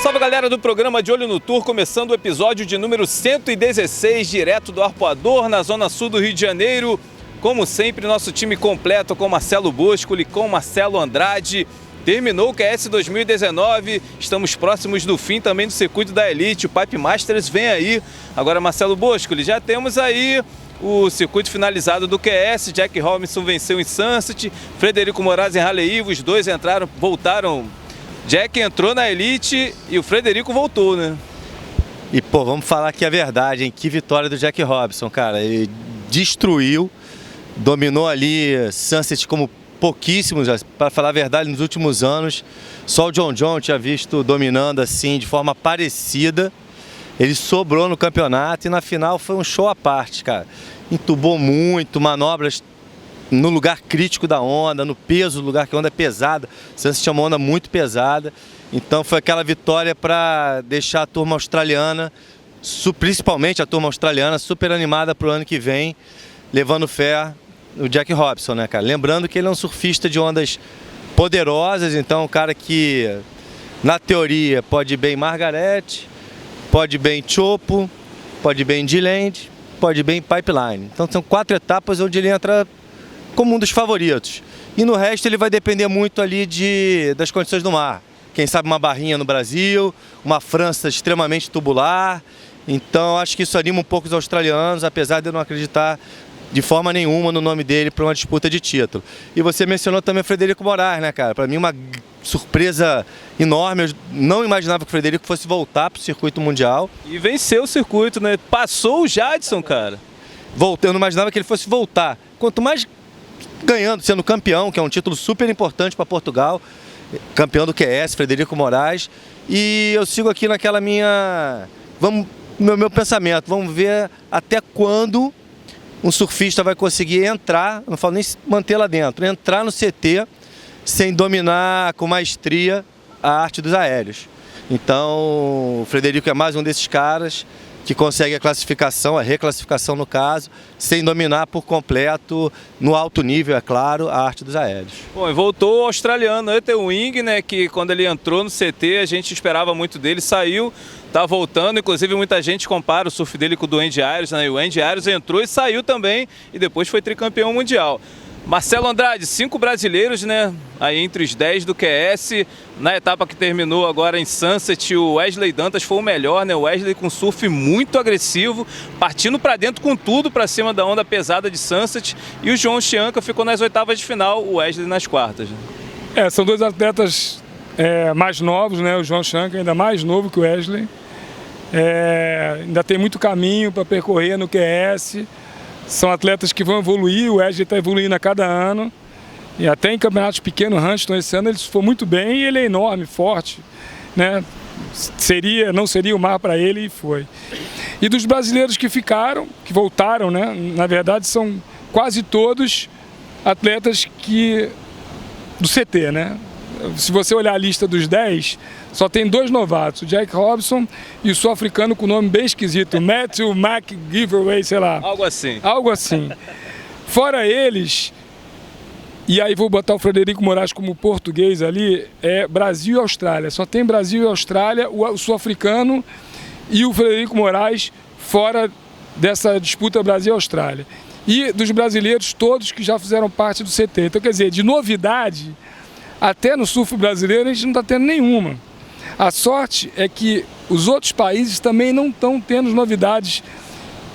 salve galera do programa De Olho no Tour, começando o episódio de número 116, direto do Arpoador, na zona sul do Rio de Janeiro. Como sempre, nosso time completo com Marcelo Boscoli, com Marcelo Andrade. Terminou o QS 2019, estamos próximos do fim também do circuito da Elite, o Pipe Masters vem aí. Agora, Marcelo Boscoli, já temos aí o circuito finalizado do QS, Jack Robinson venceu em Sunset, Frederico Moraes em Rally, os dois voltaram. Jack entrou na Elite e o Frederico voltou, né? E pô, vamos falar aqui a verdade, hein? Que vitória do Jack Robinson, cara. Ele destruiu, dominou ali Sunset como pouquíssimos, para falar a verdade, nos últimos anos. Só o John John tinha visto dominando assim, de forma parecida. Ele sobrou no campeonato e na final foi um show à parte, cara. Entubou muito, manobras no lugar crítico da onda, no peso do lugar que a onda é pesada. Sunset tinha uma onda muito pesada. Então foi aquela vitória para deixar a turma australiana, principalmente a turma australiana, super animada para o ano que vem, levando fé no Jack Robinson, né, cara? Lembrando que ele é um surfista de ondas poderosas, então um cara que, na teoria, pode ir bem Margaret, pode ir bem Chopo, pode ir bem D-Land, pode ir bem Pipeline. Então são 4 etapas onde ele entra como um dos favoritos. E no resto ele vai depender muito ali das condições do mar. Quem sabe uma barrinha no Brasil, uma França extremamente tubular. Então acho que isso anima um pouco os australianos, apesar de eu não acreditar de forma nenhuma no nome dele para uma disputa de título. E você mencionou também o Frederico Moraes, né, cara? Para mim uma surpresa enorme. Eu não imaginava que o Frederico fosse voltar para o circuito mundial. E venceu o circuito, né? Passou o Jadson, cara. Eu não imaginava que ele fosse voltar. Quanto mais ganhando, sendo campeão, que é um título super importante para Portugal, campeão do QS, Frederico Moraes. E eu sigo aqui naquela meu pensamento, vamos ver até quando um surfista vai conseguir entrar, não falo nem manter lá dentro, entrar no CT sem dominar com maestria a arte dos aéreos. Então o Frederico é mais um desses caras que consegue a classificação, a reclassificação no caso, sem dominar por completo, no alto nível, é claro, a arte dos aéreos. Bom, e voltou o australiano Ethan Wing, né, que quando ele entrou no CT a gente esperava muito dele, saiu, tá voltando, inclusive muita gente compara o surf dele com o do Andy Ayres, né, e o Andy Ayres entrou e saiu também, e depois foi tricampeão mundial. Marcelo Andrade, 5 brasileiros, né, aí entre os 10 do QS, na etapa que terminou agora em Sunset, o Wesley Dantas foi o melhor, né, o Wesley com surf muito agressivo, partindo para dentro com tudo para cima da onda pesada de Sunset, e o João Chianca ficou nas oitavas de final, o Wesley nas quartas. São dois atletas mais novos, né, o João Chianca ainda mais novo que o Wesley, ainda tem muito caminho para percorrer no QS. São atletas que vão evoluir, o Wesley está evoluindo a cada ano. E até em campeonatos pequenos, Huntington, esse ano ele foi muito bem e ele é enorme, forte, né? Não seria o mar para ele e foi. E dos brasileiros que ficaram, que voltaram, né? Na verdade são quase todos atletas do CT, né? Se você olhar a lista dos 10, só tem 2 novatos, o Jack Robinson e o sul-africano com nome bem esquisito, Matthew McGiveaway, sei lá. Algo assim. Algo assim. Fora eles, e aí vou botar o Frederico Moraes como português ali, Brasil e Austrália. Só tem Brasil e Austrália, o sul-africano e o Frederico Moraes fora dessa disputa Brasil-Austrália. E dos brasileiros todos que já fizeram parte do CT. Então, quer dizer, de novidade, até no surf brasileiro a gente não está tendo nenhuma. A sorte é que os outros países também não estão tendo novidades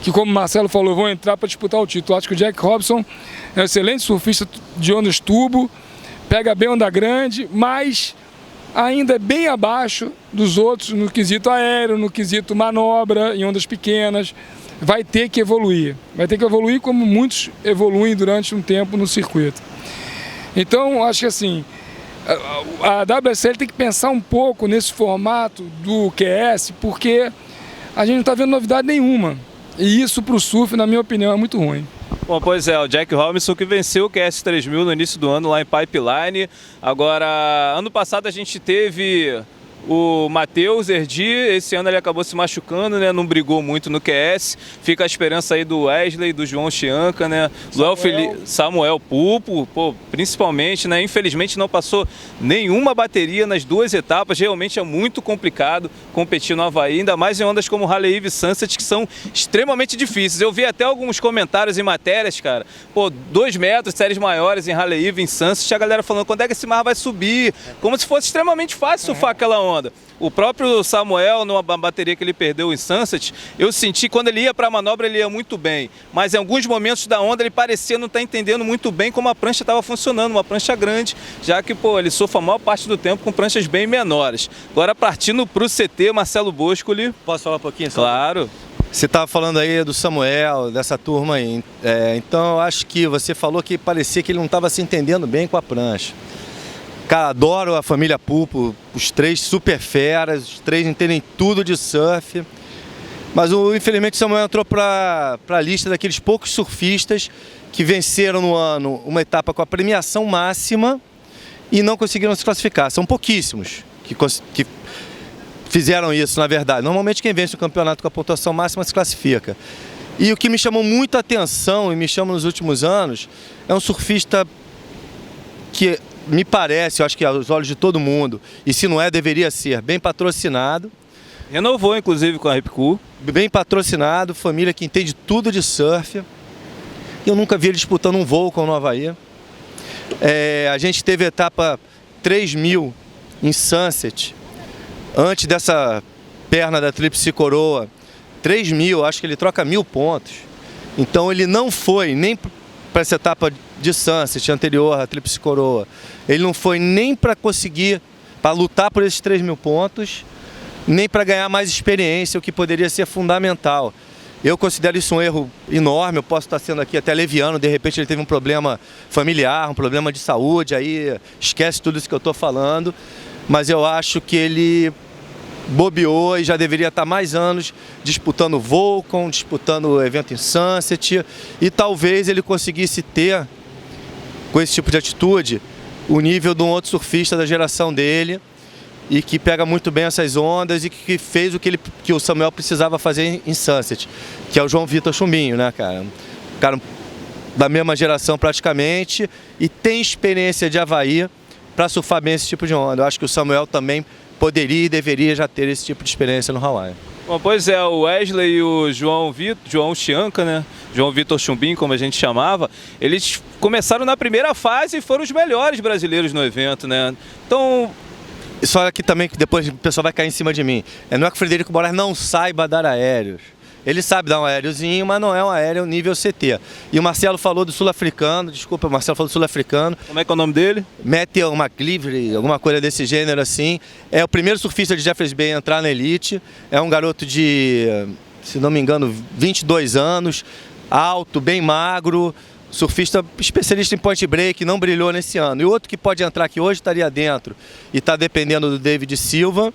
que, como o Marcelo falou, vão entrar para disputar o título. Acho que o Jack Robinson é um excelente surfista de ondas tubo, pega bem onda grande, mas ainda é bem abaixo dos outros no quesito aéreo, no quesito manobra, em ondas pequenas. Vai ter que evoluir como muitos evoluem durante um tempo no circuito. Então, acho que assim, a WSL tem que pensar um pouco nesse formato do QS, porque a gente não está vendo novidade nenhuma. E isso para o surf, na minha opinião, é muito ruim. Bom, pois é, o Jack Robinson que venceu o QS 3000 no início do ano lá em Pipeline. Agora, ano passado a gente teve O Matheus Erdi, esse ano ele acabou se machucando, né? Não brigou muito no QS. Fica a esperança aí do Wesley, do João Chianca, né? Samuel Pupo, pô, principalmente, né? Infelizmente não passou nenhuma bateria nas duas etapas. Realmente é muito complicado competir no Avaí, ainda mais em ondas como Halle Eve e Sunset, que são extremamente difíceis. Eu vi até alguns comentários em matérias, cara. Pô, 2 metros, séries maiores em Halle Eve, em Sunset, a galera falando quando é que esse mar vai subir. Como se fosse extremamente fácil surfar aquela onda. O próprio Samuel, numa bateria que ele perdeu em Sunset, eu senti quando ele ia para a manobra ele ia muito bem, mas em alguns momentos da onda ele parecia não estar entendendo muito bem como a prancha estava funcionando, uma prancha grande, já que pô, ele surfa a maior parte do tempo com pranchas bem menores. Agora partindo para o CT, Marcelo Boscoli. Posso falar um pouquinho? Claro. Você estava falando aí do Samuel, dessa turma aí, então eu acho que você falou que parecia que ele não estava se entendendo bem com a prancha. Cara, adoro a família Pupo, os 3 super feras, os 3 entendem tudo de surf. Mas infelizmente o Samuel entrou para a lista daqueles poucos surfistas que venceram no ano uma etapa com a premiação máxima e não conseguiram se classificar. São pouquíssimos que fizeram isso, na verdade. Normalmente quem vence o campeonato com a pontuação máxima se classifica. E o que me chamou muito a atenção e me chama nos últimos anos é um surfista que me parece, eu acho que aos olhos de todo mundo, e se não é, deveria ser, bem patrocinado. Renovou, inclusive, com a Ripcool. Bem patrocinado, família que entende tudo de surf. Eu nunca vi ele disputando um voo com o Avaí. A gente teve a etapa 3.000 em Sunset, antes dessa perna da Tríplice Coroa. 3.000, acho que ele troca 1.000 pontos. Então ele não foi nem para essa etapa de Sunset anterior à Tríplice Coroa. Ele não foi nem para conseguir, para lutar por esses 3.000 pontos, nem para ganhar mais experiência, o que poderia ser fundamental. Eu considero isso um erro enorme, eu posso estar sendo aqui até leviano, de repente ele teve um problema familiar, um problema de saúde, aí esquece tudo isso que eu estou falando, mas eu acho que ele bobeou e já deveria estar mais anos disputando o Volcom, disputando o evento em Sunset, e talvez ele conseguisse ter, com esse tipo de atitude, o nível de um outro surfista da geração dele, e que pega muito bem essas ondas e que fez o que o Samuel precisava fazer em Sunset, que é o João Vitor Chumbinho, né, cara? Um cara da mesma geração praticamente e tem experiência de Avaí para surfar bem esse tipo de onda. Eu acho que o Samuel também poderia e deveria já ter esse tipo de experiência no Hawaii. Bom, pois é, o Wesley e o João Chianca, né? João Vitor Chumbinho, como a gente chamava, eles começaram na primeira fase e foram os melhores brasileiros no evento, né? Então... Só aqui também que depois o pessoal vai cair em cima de mim. Não é que o Frederico Moraes não saiba dar aéreos. Ele sabe dar um aériozinho, mas não é um aéreo nível CT. E o Marcelo falou do sul-africano, desculpa, o Marcelo falou do sul-africano. Como é que é o nome dele? Matthew McGillivray, alguma coisa desse gênero assim. É o primeiro surfista de Jeffreys Bay a entrar na elite. É um garoto de, se não me engano, 22 anos, alto, bem magro. Surfista especialista em point break, não brilhou nesse ano. E o outro que pode entrar aqui hoje estaria dentro e está dependendo do David Silva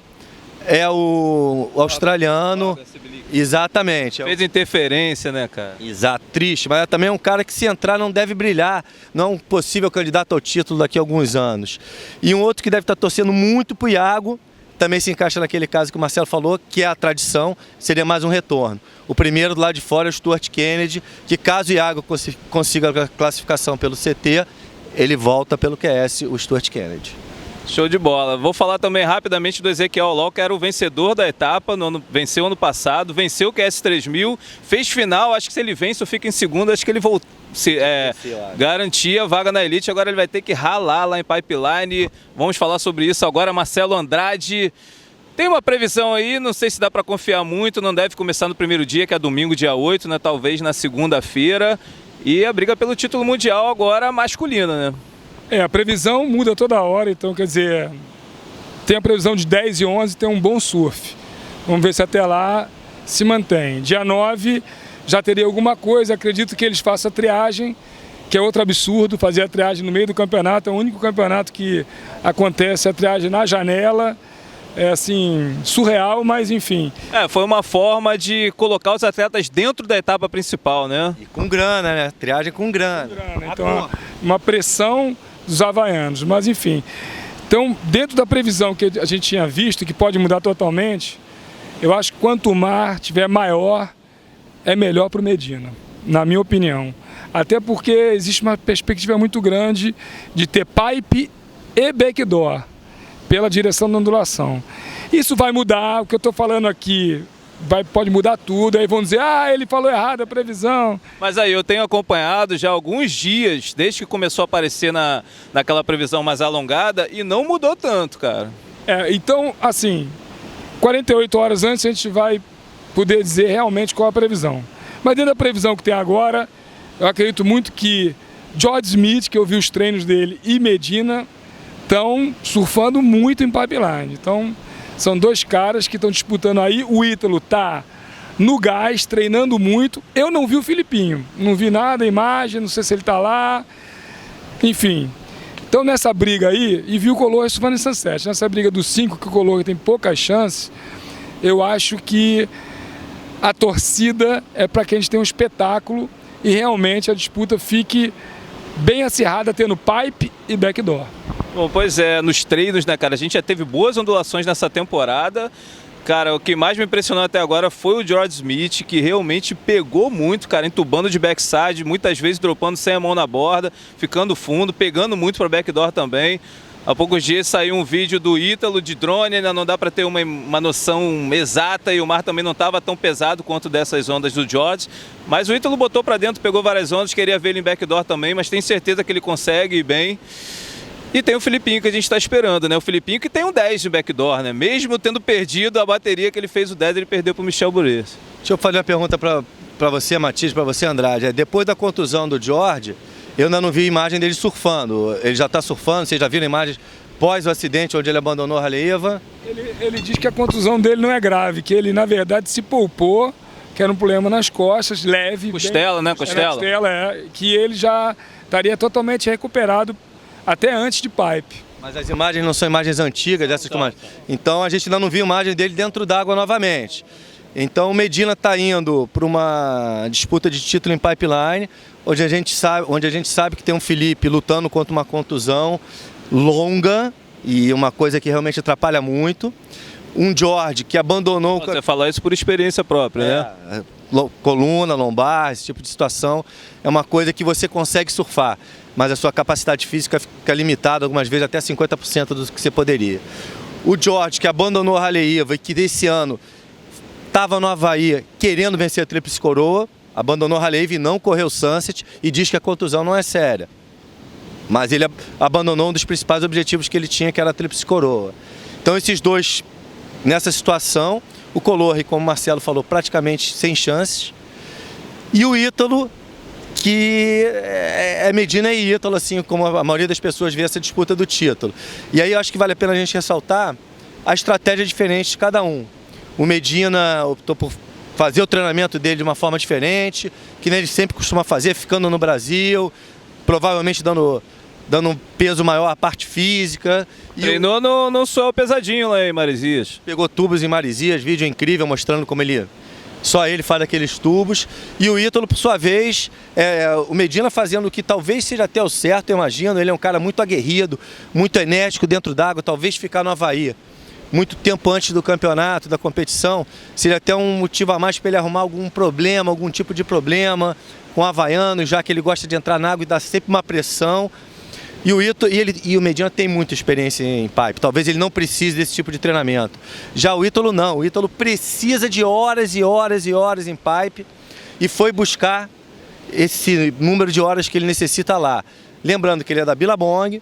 é o australiano. Exatamente. Fez interferência, né, cara? Exato, triste, mas também é um cara que se entrar não deve brilhar, não é um possível candidato ao título daqui a alguns anos. E um outro que deve estar torcendo muito pro Iago, também se encaixa naquele caso que o Marcelo falou, que é a tradição, seria mais um retorno. O primeiro do lado de fora é o Stuart Kennedy, que caso o Iago consiga a classificação pelo CT, ele volta pelo QS, o Stuart Kennedy. Show de bola. Vou falar também rapidamente do Ezequiel Ló, que era o vencedor da etapa, venceu ano passado, venceu o QS 3000, fez final, acho que se ele vence ou fica em segundo, acho que ele voltou. Garantia vaga na elite, agora ele vai ter que ralar lá em Pipeline. Vamos falar sobre isso agora. Marcelo Andrade, tem uma previsão aí, não sei se dá para confiar muito, não deve começar no primeiro dia, que é domingo, dia 8, né? Talvez na segunda-feira, e a briga pelo título mundial agora masculina, né? A previsão muda toda hora, então quer dizer, tem a previsão de 10 e 11, tem um bom surf. Vamos ver se até lá se mantém. Dia 9 já teria alguma coisa, acredito que eles façam a triagem, que é outro absurdo, fazer a triagem no meio do campeonato, é o único campeonato que acontece a triagem na janela, é assim, surreal, mas enfim. Foi uma forma de colocar os atletas dentro da etapa principal, né? E com grana, né? Triagem com grana. Então, uma pressão dos havaianos, mas enfim. Então, dentro da previsão que a gente tinha visto, que pode mudar totalmente, eu acho que quanto o mar tiver maior, é melhor para o Medina, na minha opinião. Até porque existe uma perspectiva muito grande de ter pipe e backdoor, pela direção da ondulação. Isso vai mudar, o que eu estou falando aqui pode mudar tudo, aí vão dizer, ele falou errado a previsão. Mas aí, eu tenho acompanhado já alguns dias, desde que começou a aparecer naquela previsão mais alongada, e não mudou tanto, cara. Então, assim, 48 horas antes a gente vai poder dizer realmente qual a previsão. Mas dentro da previsão que tem agora, eu acredito muito que George Smith, que eu vi os treinos dele, e Medina estão surfando muito em pipeline. Então, são dois caras que estão disputando aí. O Ítalo tá no gás, treinando muito. Eu não vi o Filipinho, não vi nada, imagem, não sei se ele tá lá. Enfim, então nessa briga aí, e vi o Color surfando em Sunset, nessa briga dos 5, que o Color tem poucas chances, eu acho que a torcida é para que a gente tenha um espetáculo e realmente a disputa fique bem acirrada, tendo pipe e backdoor. Bom, pois é, nos treinos, né, cara, a gente já teve boas ondulações nessa temporada. Cara, o que mais me impressionou até agora foi o George Smith, que realmente pegou muito, cara, entubando de backside, muitas vezes dropando sem a mão na borda, ficando fundo, pegando muito para backdoor também. Há poucos dias saiu um vídeo do Ítalo de drone, ainda não dá para ter uma noção exata, e o mar também não estava tão pesado quanto dessas ondas do George. Mas o Ítalo botou para dentro, pegou várias ondas, queria ver ele em backdoor também, mas tenho certeza que ele consegue ir bem. E tem o Filipinho que a gente está esperando, né? O Filipinho que tem um 10 de backdoor, né? Mesmo tendo perdido a bateria que ele fez o 10, ele perdeu para o Michel Bourez. Deixa eu fazer uma pergunta para você, Matias, para você, Andrade. Depois da contusão do George, eu ainda não vi imagem dele surfando. Ele já está surfando, vocês já viram imagens pós o acidente onde ele abandonou a Haleiwa? Ele diz que a contusão dele não é grave, que ele, na verdade, se poupou, que era um problema nas costas, leve. Costela, né? Costela. Que ele já estaria totalmente recuperado até antes de pipe. Mas as imagens não são imagens antigas dessas imagens. Então a gente ainda não viu imagem dele dentro d'água novamente. Então o Medina está indo para uma disputa de título em pipeline, onde a gente sabe que tem um Felipe lutando contra uma contusão longa e uma coisa que realmente atrapalha muito. Um George que abandonou... Você fala isso por experiência própria, né? Coluna, lombar, esse tipo de situação é uma coisa que você consegue surfar, mas a sua capacidade física fica limitada, algumas vezes até 50% do que você poderia. O George, que abandonou a Haleiwa e que desse ano estava no Havaí querendo vencer a Tríplice Coroa, abandonou a Haleiwa e não correu o Sunset e diz que a contusão não é séria. Mas ele abandonou um dos principais objetivos que ele tinha, que era a Tríplice Coroa. Então esses dois, nessa situação, o Color, como o Marcelo falou, praticamente sem chances. E o Ítalo, que é Medina e Ítalo, assim como a maioria das pessoas vê essa disputa do título. E aí eu acho que vale a pena a gente ressaltar a estratégia diferente de cada um. O Medina optou por fazer o treinamento dele de uma forma diferente, que nem ele sempre costuma fazer, ficando no Brasil, provavelmente dando um peso maior à parte física. Treinou no suel pesadinho lá em Maresias. Pegou tubos em Maresias, vídeo incrível mostrando como só ele faz aqueles tubos. E o Ítalo, por sua vez, o Medina fazendo o que talvez seja até o certo, eu imagino. Ele é um cara muito aguerrido, muito enérgico dentro d'água, talvez ficar no Havaí muito tempo antes do campeonato, da competição, seria até um motivo a mais para ele arrumar algum problema, algum tipo de problema com o havaiano, já que ele gosta de entrar na água e dar sempre uma pressão. E o Medina tem muita experiência em pipe, talvez ele não precise desse tipo de treinamento. Já o Ítalo não, o Ítalo precisa de horas e horas e horas em pipe e foi buscar esse número de horas que ele necessita lá. Lembrando que ele é da Billabong,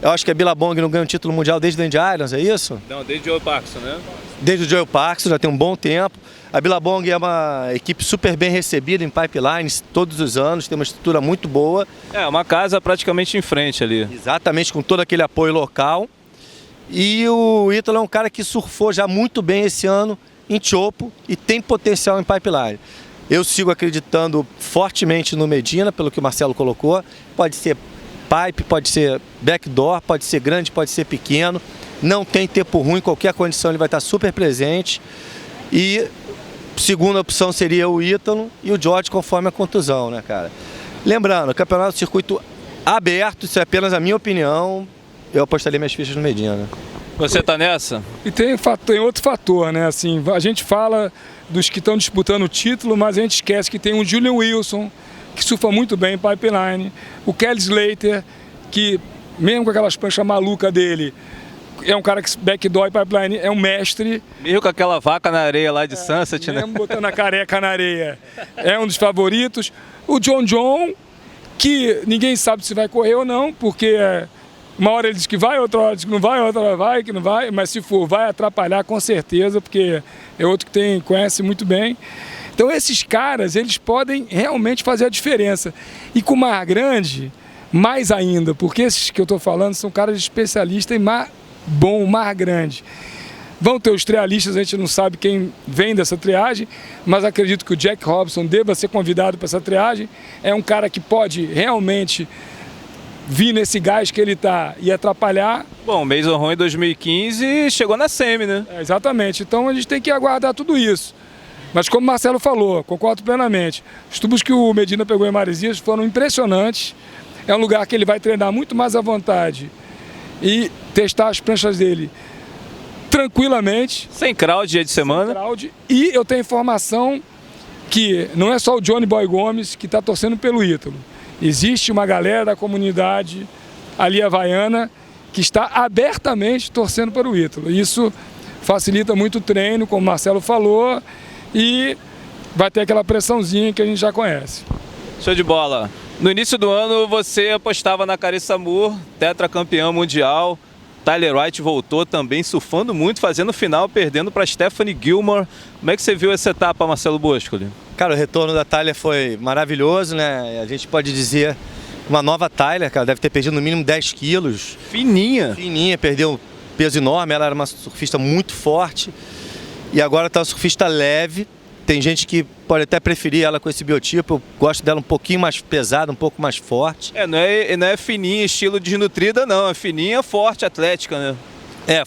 eu acho que a Billabong não ganha um título mundial desde o Andy Irons, é isso? Não, desde o Joel Parkinson, né? Desde o Joel Parkinson, já tem um bom tempo. A Billabong é uma equipe super bem recebida em pipelines todos os anos, tem uma estrutura muito boa. É, uma casa praticamente em frente ali. Exatamente, com todo aquele apoio local. E o Ítalo é um cara que surfou já muito bem esse ano em chopo e tem potencial em pipeline. Eu sigo acreditando fortemente no Medina, pelo que o Marcelo colocou. Pode ser pipe, pode ser backdoor, pode ser grande, pode ser pequeno. Não tem tempo ruim, qualquer condição ele vai estar super presente. E segunda opção seria o Ítalo e o George conforme a contusão, né, cara? Lembrando, campeonato circuito aberto, isso é apenas a minha opinião. eu apostaria minhas fichas no Medina. Você tá nessa? E tem outro fator, né? Assim, a gente fala dos que estão disputando o título, mas a gente esquece que tem o Julian Wilson, que surfa muito bem em pipeline, o Kelly Slater, que mesmo com aquelas pranchas malucas dele, é um cara que backdoor e pipeline é um mestre. Mesmo com aquela vaca na areia lá de Sunset, né? Mesmo botando a careca na areia, é um dos favoritos. O John, que ninguém sabe se vai correr ou não, porque uma hora ele diz que vai, outra hora diz que não vai, outra hora vai, que não vai, mas se for, vai atrapalhar com certeza, porque é outro que conhece muito bem. Então esses caras, eles podem realmente fazer a diferença. E com o mar grande, mais ainda, porque esses que eu estou falando são caras especialistas em mar bom, mar grande. Vão ter os trialistas, a gente não sabe quem vem dessa triagem, mas acredito que o Jack Robson deva ser convidado para essa triagem. É um cara que pode realmente vir nesse gás que ele está e atrapalhar. Bom, o Mason Ron em 2015 chegou na semi, né? Exatamente, então a gente tem que aguardar tudo isso. Mas como o Marcelo falou, concordo plenamente, os tubos que o Medina pegou em Maresias foram impressionantes. É um lugar que ele vai treinar muito mais à vontade e testar as pranchas dele tranquilamente. Sem crowd dia de semana. Sem crowd. E eu tenho informação que não é só o Johnny Boy Gomes que está torcendo pelo Ítalo. Existe uma galera da comunidade ali havaiana que está abertamente torcendo para o Ítalo. Isso facilita muito o treino, como o Marcelo falou, e vai ter aquela pressãozinha que a gente já conhece. Show de bola. No início do ano você apostava na Carissa Moore, tetracampeã mundial. Tyler Wright voltou também surfando muito, fazendo final, perdendo para Stephanie Gilmore. Como é que você viu essa etapa, Marcelo Boscoli? Cara, o retorno da Tyler foi maravilhoso, né? A gente pode dizer uma nova Tyler, cara, deve ter perdido no mínimo 10 quilos. Fininha. Fininha, perdeu um peso enorme, ela era uma surfista muito forte. E agora está uma surfista leve. Tem gente que pode até preferir ela com esse biotipo. Eu gosto dela um pouquinho mais pesada, um pouco mais forte. Não é fininha, estilo desnutrida, não. É fininha, forte, atlética, né?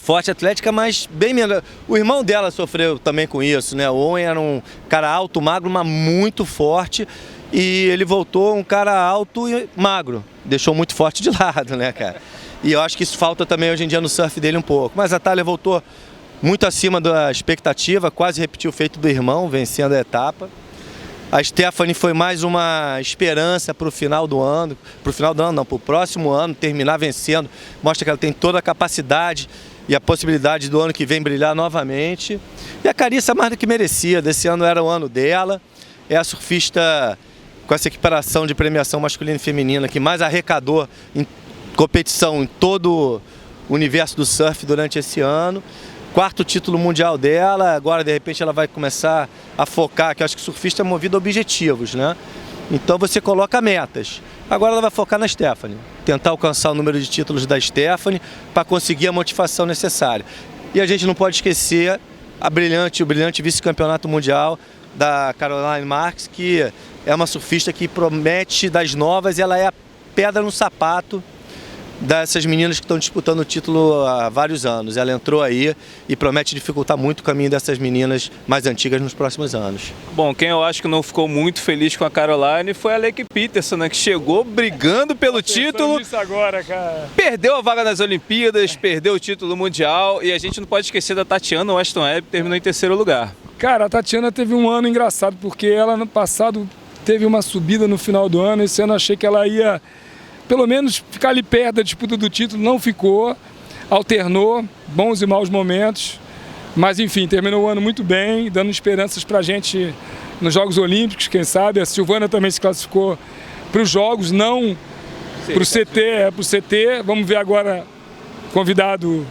Forte, atlética, mas bem menos. O irmão dela sofreu também com isso, né? O Owen era um cara alto, magro, mas muito forte. E ele voltou um cara alto e magro. Deixou muito forte de lado, né, cara? E eu acho que isso falta também hoje em dia no surf dele um pouco. Mas a Thalia voltou muito acima da expectativa, quase repetiu o feito do irmão, vencendo a etapa. A Stephanie foi mais uma esperança para o final do ano, para o próximo ano, terminar vencendo. Mostra que ela tem toda a capacidade e a possibilidade do ano que vem brilhar novamente. E a Carissa mais do que merecia, desse ano era o ano dela. É a surfista com essa equiparação de premiação masculina e feminina que mais arrecadou em competição em todo o universo do surf durante esse ano. 4º título mundial dela, agora de repente ela vai começar a focar, que eu acho que o surfista é movido a objetivos, né? Então você coloca metas. Agora ela vai focar na Stephanie, tentar alcançar o número de títulos da Stephanie para conseguir a motivação necessária. E a gente não pode esquecer o brilhante vice-campeonato mundial da Caroline Marks, que é uma surfista que promete das novas e ela é a pedra no sapato dessas meninas que estão disputando o título há vários anos. Ela entrou aí e promete dificultar muito o caminho dessas meninas mais antigas nos próximos anos. Bom, quem eu acho que não ficou muito feliz com a Caroline foi a Lake Peterson, né, que chegou brigando pelo título. Isso agora, cara. Perdeu a vaga nas Olimpíadas, perdeu o título mundial e a gente não pode esquecer da Tatiana Weston Webb, que terminou em 3º lugar. Cara, a Tatiana teve um ano engraçado, porque ela no passado teve uma subida no final do ano. Esse ano achei que ela ia pelo menos ficar ali perto da disputa do título, não ficou, alternou bons e maus momentos, mas enfim, terminou o ano muito bem, dando esperanças pra gente nos Jogos Olímpicos, quem sabe. A Silvana também se classificou para os Jogos, não para o CT, para o CT. Vamos ver agora, convidado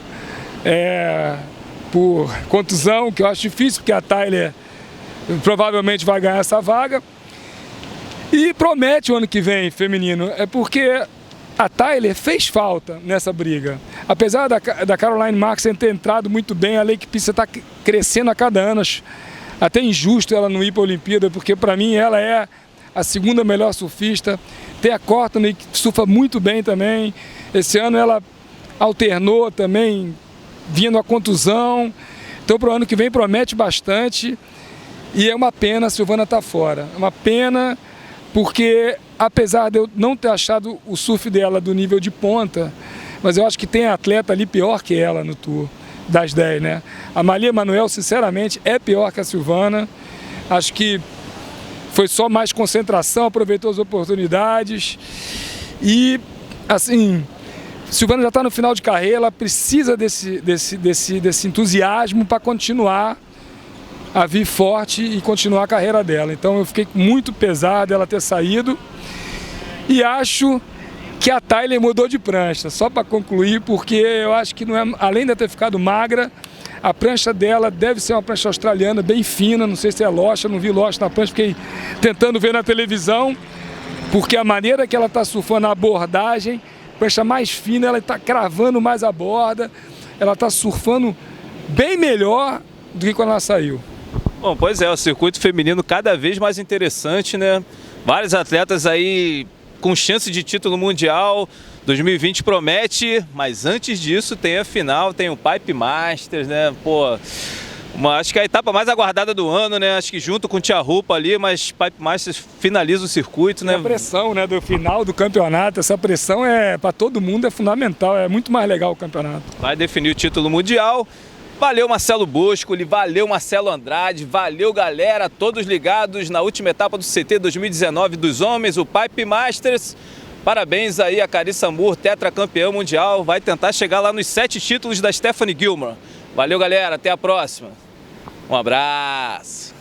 por contusão, que eu acho difícil, porque a Tyler provavelmente vai ganhar essa vaga. E promete o ano que vem, feminino, porque a Tyler fez falta nessa briga. Apesar da Caroline Marks ter entrado muito bem, a Lake Peterson está crescendo a cada ano. Até injusto ela não ir para a Olimpíada, porque para mim ela é a 2ª melhor surfista. Tem a Courtney, que surfa muito bem também. Esse ano ela alternou também, vindo a contusão. Então para o ano que vem promete bastante. E é uma pena a Silvana estar fora. É uma pena, porque apesar de eu não ter achado o surf dela do nível de ponta, mas eu acho que tem atleta ali pior que ela no Tour das 10, né? A Malia Emanuel, sinceramente, é pior que a Silvana. Acho que foi só mais concentração, aproveitou as oportunidades. E, assim, Silvana já está no final de carreira, ela precisa desse entusiasmo para continuar a vir forte e continuar a carreira dela. Então eu fiquei muito pesado ela ter saído. E acho que a Tyler mudou de prancha, só para concluir, porque eu acho que, não é, além de ter ficado magra, a prancha dela deve ser uma prancha australiana bem fina, não sei se é locha, não vi locha na prancha, fiquei tentando ver na televisão, porque a maneira que ela está surfando, a abordagem, prancha mais fina, ela está cravando mais a borda, ela está surfando bem melhor do que quando ela saiu. Bom, pois é, o circuito feminino cada vez mais interessante, né? Vários atletas aí com chance de título mundial, 2020 promete, mas antes disso tem a final, tem o Pipe Masters, né? Pô, acho que é a etapa mais aguardada do ano, né? Acho que junto com o Tiahupa ali, mas Pipe Masters finaliza o circuito, né? A pressão, né, do final do campeonato, essa pressão para todo mundo é fundamental, é muito mais legal o campeonato. Vai definir o título mundial. Valeu Marcelo Boscoli, valeu Marcelo Andrade, valeu galera, todos ligados na última etapa do CT 2019 dos homens, o Pipe Masters. Parabéns aí a Carissa Moore, tetracampeã mundial, vai tentar chegar lá nos 7 títulos da Stephanie Gilmore. Valeu galera, até a próxima. Um abraço.